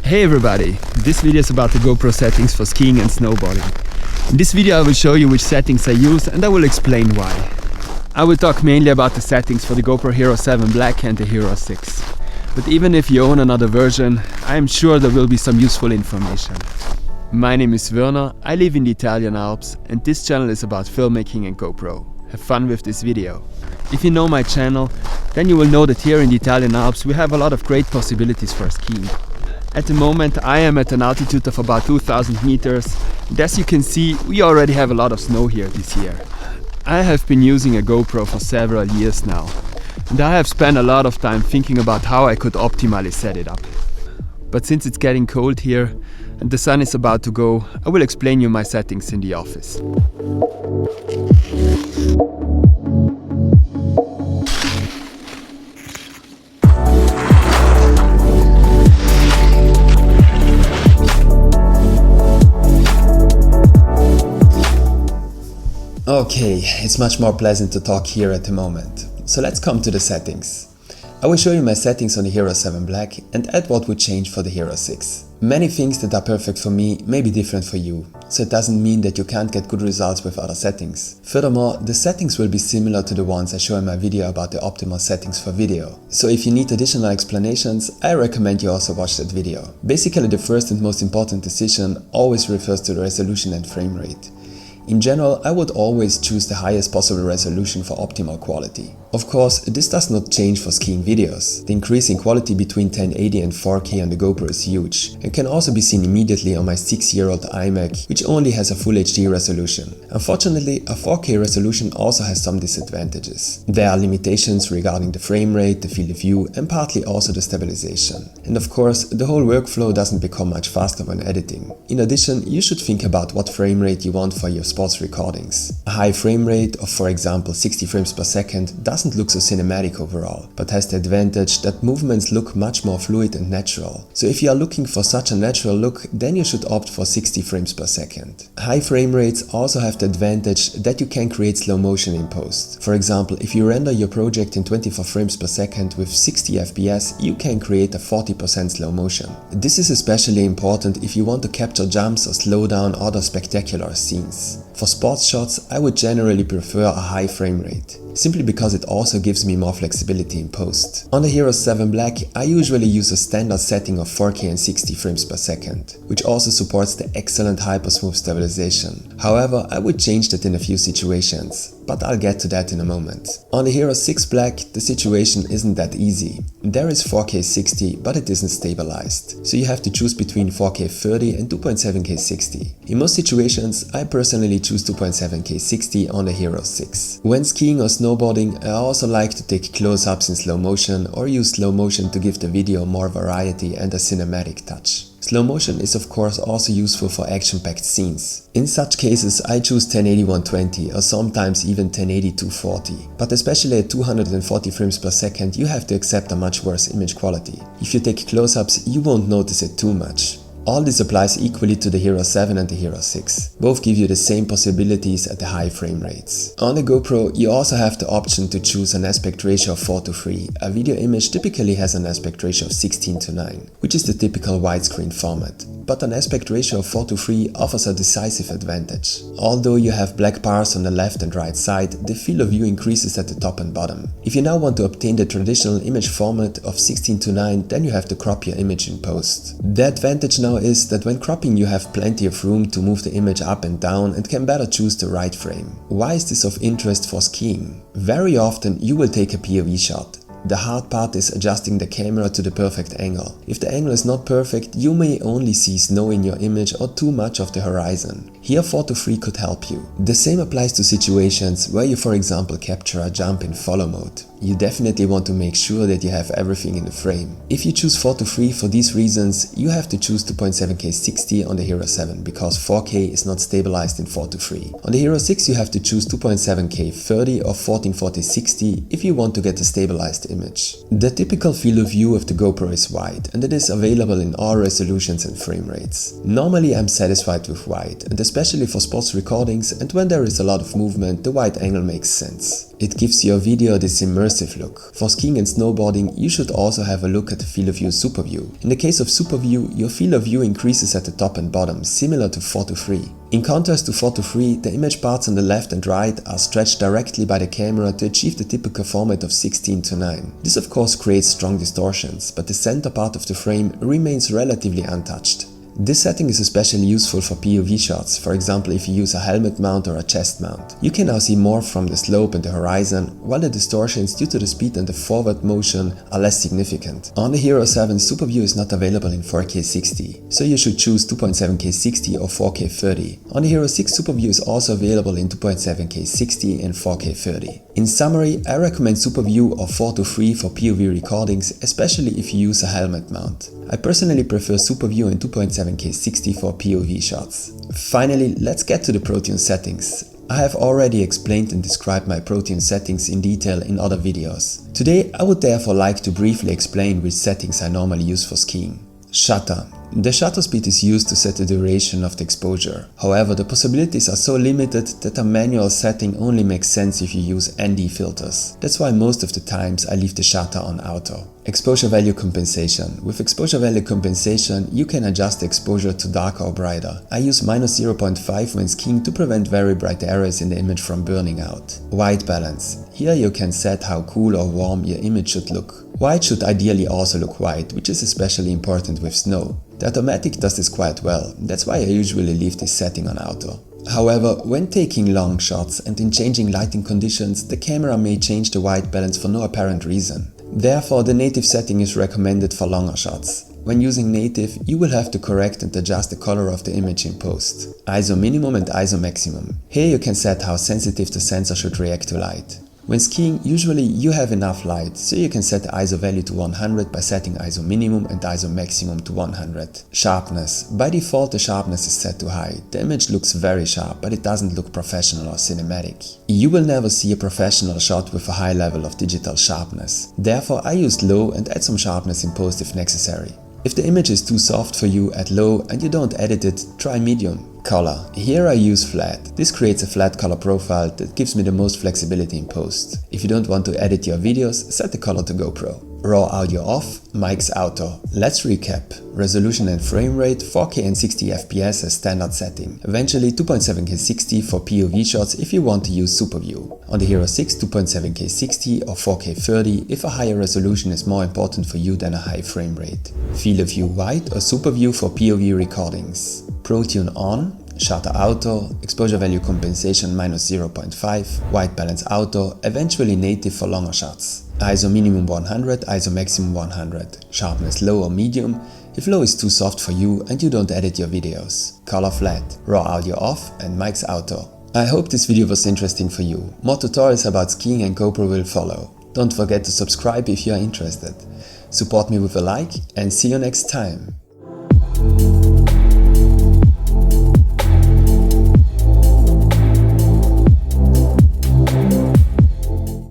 Hey everybody, this video is about the GoPro settings for skiing and snowboarding. In this video I will show you which settings I use and I will explain why. I will talk mainly about the settings for the GoPro Hero 7 Black and the Hero 6. But even if you own another version, I am sure there will be some useful information. My name is Werner, I live in the Italian Alps and this channel is about filmmaking and GoPro. Have fun with this video. If you know my channel, then you will know that here in the Italian Alps we have a lot of great possibilities for skiing. At the moment I am at an altitude of about 2000 meters and as you can see we already have a lot of snow here this year. I have been using a GoPro for several years now and I have spent a lot of time thinking about how I could optimally set it up. But since it's getting cold here and the sun is about to go, I will explain you my settings in the office. Okay, it's much more pleasant to talk here at the moment. So let's come to the settings. I will show you my settings on the Hero 7 Black and add what would change for the Hero 6. Many things that are perfect for me may be different for you, so it doesn't mean that you can't get good results with other settings. Furthermore, the settings will be similar to the ones I show in my video about the optimal settings for video. So if you need additional explanations, I recommend you also watch that video. Basically, the first and most important decision always refers to the resolution and frame rate. In general, I would always choose the highest possible resolution for optimal quality. Of course, this does not change for skiing videos. The increase in quality between 1080 and 4K on the GoPro is huge and can also be seen immediately on my 6-year-old iMac, which only has a Full HD resolution. Unfortunately, a 4K resolution also has some disadvantages. There are limitations regarding the frame rate, the field of view and partly also the stabilization. And of course, the whole workflow doesn't become much faster when editing. In addition, you should think about what frame rate you want for your sports recordings. A high frame rate of, for example, 60 frames per second doesn't look so cinematic overall, but has the advantage that movements look much more fluid and natural. So if you are looking for such a natural look, then you should opt for 60 frames per second. High frame rates also have the advantage that you can create slow motion in post. For example, if you render your project in 24 frames per second with 60 FPS, you can create a 40% slow motion. This is especially important if you want to capture jumps or slow down other spectacular scenes. For sports shots, I would generally prefer a high frame rate, simply because it also gives me more flexibility in post. On the Hero 7 Black, I usually use a standard setting of 4K and 60 frames per second, which also supports the excellent hyper-smooth stabilization. However, I would change that in a few situations, but I'll get to that in a moment. On the Hero 6 Black, the situation isn't that easy. There is 4K 60, but it isn't stabilized, so you have to choose between 4K 30 and 2.7K 60. In most situations, I personally choose 2.7K 60 on the Hero 6. When skiing or snowboarding, I also like to take close-ups in slow motion or use slow motion to give the video more variety and a cinematic touch. Slow motion is of course also useful for action-packed scenes. In such cases I choose 1080-120 or sometimes even 1080-240. But especially at 240 frames per second you have to accept a much worse image quality. If you take close-ups you won't notice it too much. All this applies equally to the Hero 7 and the Hero 6. Both give you the same possibilities at the high frame rates. On the GoPro, you also have the option to choose an aspect ratio of 4:3. A video image typically has an aspect ratio of 16:9, which is the typical widescreen format. But an aspect ratio of 4:3 offers a decisive advantage. Although you have black bars on the left and right side, the field of view increases at the top and bottom. If you now want to obtain the traditional image format of 16:9, then you have to crop your image in post. The advantage now is that when cropping you have plenty of room to move the image up and down and can better choose the right frame. Why is this of interest for skiing? Very often you will take a POV shot. The hard part is adjusting the camera to the perfect angle. If the angle is not perfect, you may only see snow in your image or too much of the horizon. Here 4:3 could help you. The same applies to situations where you for example capture a jump in follow mode. You definitely want to make sure that you have everything in the frame. If you choose 4:3 for these reasons, you have to choose 2.7K 60 on the Hero 7 because 4K is not stabilized in 4:3. On the Hero 6 you have to choose 2.7K 30 or 1440 60 if you want to get a stabilized image. The typical field of view of the GoPro is wide and it is available in all resolutions and frame rates. Normally I'm satisfied with wide and especially for sports recordings and when there is a lot of movement the wide angle makes sense. It gives your video this immersive look. For skiing and snowboarding, you should also have a look at the field of view super view. In the case of super view, your field of view increases at the top and bottom, similar to 4:3. In contrast to 4:3, the image parts on the left and right are stretched directly by the camera to achieve the typical format of 16:9. This of course creates strong distortions, but the center part of the frame remains relatively untouched. This setting is especially useful for POV shots, for example if you use a helmet mount or a chest mount. You can now see more from the slope and the horizon, while the distortions due to the speed and the forward motion are less significant. On the Hero 7, Super View is not available in 4K 60, so you should choose 2.7K 60 or 4K 30. On the Hero 6, Super View is also available in 2.7K 60 and 4K 30. In summary, I recommend Super View or 4:3 for POV recordings, especially if you use a helmet mount. I personally prefer Super View in 2.7K 60 for POV shots. Finally, let's get to the Protean settings. I have already explained and described my Protean settings in detail in other videos. Today I would therefore like to briefly explain which settings I normally use for skiing. Shutter. The shutter speed is used to set the duration of the exposure. However, the possibilities are so limited that a manual setting only makes sense if you use ND filters. That's why most of the times I leave the shutter on auto. Exposure value compensation. With exposure value compensation, you can adjust the exposure to darker or brighter. I use -0.5 when skiing to prevent very bright areas in the image from burning out. White balance. Here you can set how cool or warm your image should look. White should ideally also look white, which is especially important with snow. The automatic does this quite well, that's why I usually leave this setting on auto. However, when taking long shots and in changing lighting conditions, the camera may change the white balance for no apparent reason. Therefore, the native setting is recommended for longer shots. When using native, you will have to correct and adjust the color of the image in post. ISO minimum and ISO maximum. Here you can set how sensitive the sensor should react to light. When skiing, usually you have enough light, so you can set the ISO value to 100 by setting ISO minimum and ISO maximum to 100. Sharpness. By default the sharpness is set to high. The image looks very sharp, but it doesn't look professional or cinematic. You will never see a professional shot with a high level of digital sharpness. Therefore I use low and add some sharpness in post if necessary. If the image is too soft for you, add low, and you don't edit it, try medium. Color. Here I use flat. This creates a flat color profile that gives me the most flexibility in post. If you don't want to edit your videos, set the color to GoPro. Raw audio off, mics auto. Let's recap. Resolution and frame rate, 4K and 60 FPS as standard setting. Eventually 2.7K 60 for POV shots if you want to use Super View. On the Hero 6, 2.7K 60 or 4K 30 if a higher resolution is more important for you than a high frame rate. Field of view wide or Super View for POV recordings. Protean on, shutter auto, exposure value compensation -0.5, white balance auto, eventually native for longer shots. ISO minimum 100, ISO maximum 100, sharpness low or medium if low is too soft for you and you don't edit your videos. Color flat, raw audio off and mics auto. I hope this video was interesting for you. More tutorials about skiing and GoPro will follow. Don't forget to subscribe if you are interested. Support me with a like and see you next time.